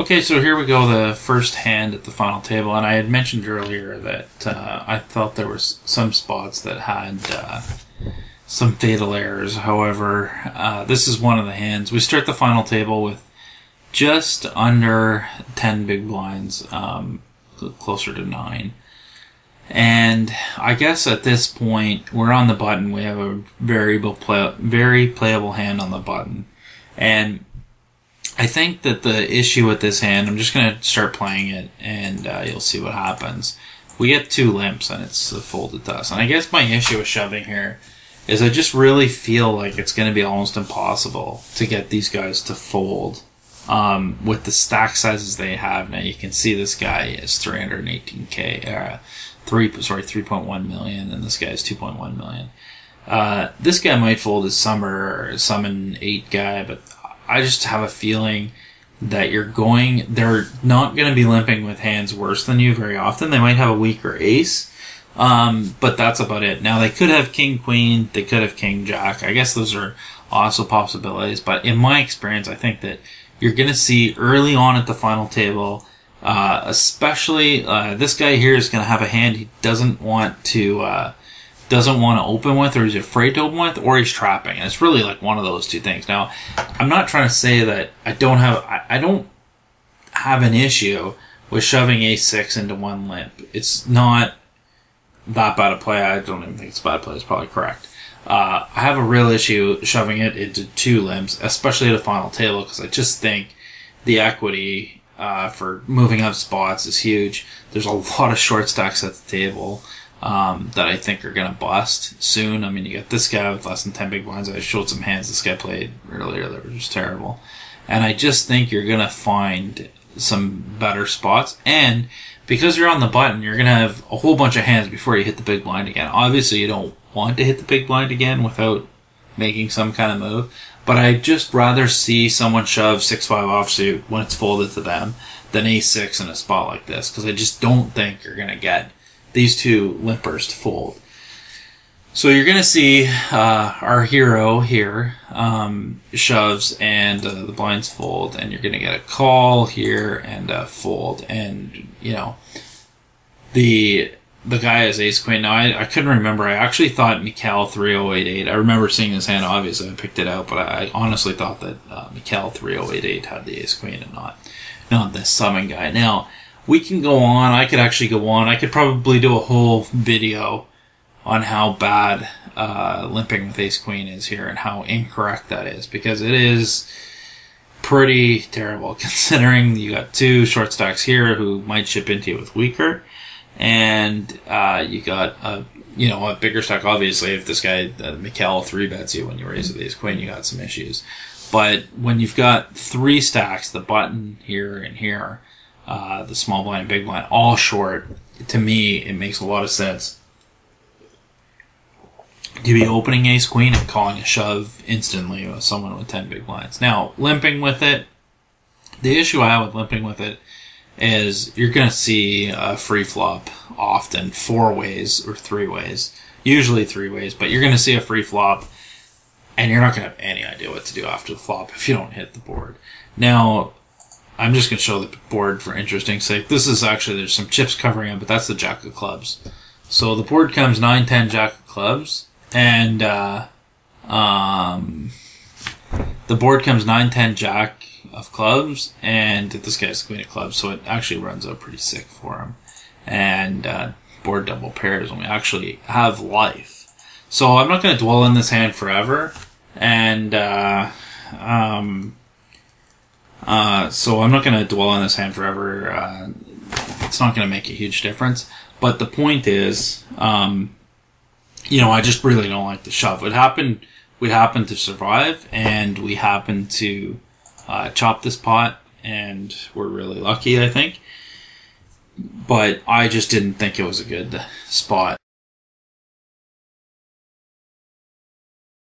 Okay, so here we go, the first hand at the final table, and I had mentioned earlier that I thought there was some spots that had some fatal errors. However, this is one of the hands. We start the final table with just under 10 big blinds, closer to 9. And I guess at this point, we're on the button. We have a very playable hand on the button. And I think that the issue with this hand, I'm just going to start playing it, and you'll see what happens. We get 2 limps, and it's a folded dust. And I guess my issue with shoving here is I just really feel like it's going to be almost impossible to get these guys to fold. With the stack sizes they have now, you can see this guy is 318k, 3.1 million, and this guy is 2.1 million. This guy might fold as summon 8 guy, but I just have a feeling that they're not going to be limping with hands worse than you very often. They might have a weaker ace, but that's about it. Now, they could have king, queen, they could have king, jack. I guess those are also possibilities, but in my experience, I think that you're going to see early on at the final table, especially this guy here is going to have a hand he doesn't want to open with, or he's afraid to open with, or he's trapping. And it's really like one of those two things. Now, I'm not trying to say that I don't have an issue with shoving ace-6 into 1 limp. It's not that bad a play. I don't even think it's a bad play. It's probably correct. I have a real issue shoving it into 2 limps, especially at a final table, because I just think the equity for moving up spots is huge. There's a lot of short stacks at the table that I think are going to bust soon. I mean, you got this guy with less than 10 big blinds. I showed some hands this guy played earlier that were just terrible. And I just think you're going to find some better spots. And because you're on the button, you're going to have a whole bunch of hands before you hit the big blind again. Obviously, you don't want to hit the big blind again without making some kind of move. But I'd just rather see someone shove 6-5 offsuit when it's folded to them than ace-6 in a spot like this. Because I just don't think you're going to get these 2 limpers to fold. So you're going to see our hero here shoves and the blinds fold, and you're going to get a call here and a fold. And, you know, the guy has ace-queen. Now, I couldn't remember. I actually thought Mikhail 3088. I remember seeing this hand, obviously. I picked it out, but I honestly thought that Mikhail 3088 had the ace-queen and not this summon guy. Now, we can go on. I could actually go on. I could probably do a whole video on how bad limping with ace-queen is here and how incorrect that is, because it is pretty terrible considering you got 2 short stacks here who might chip into you with weaker, and you got a bigger stack. Obviously, if this guy Mikhail 3-bets you when you raise with ace-queen, you got some issues. But when you've got 3 stacks, the button here and here, the small blind, big blind, all short, to me, it makes a lot of sense to be opening ace-queen and calling a shove instantly with someone with 10 big blinds. Now, limping with it, the issue I have with limping with it is you're going to see a free flop often 4 ways or 3 ways, usually 3 ways, but you're going to see a free flop and you're not going to have any idea what to do after the flop if you don't hit the board. Now, I'm just going to show the board for interesting sake. This is actually, there's some chips covering it, but that's the jack of clubs. So the board comes 9-10 jack of clubs, and the board comes 9-10 jack of clubs, and this guy's queen of clubs, so it actually runs out pretty sick for him. And board double pairs, and we actually have life. So I'm not going to dwell on this hand forever, and so I'm not going to dwell on this hand forever. It's not going to make a huge difference. But the point is, I just really don't like the shove. We happen to survive, and we happen to chop this pot, and we're really lucky, I think. But I just didn't think it was a good spot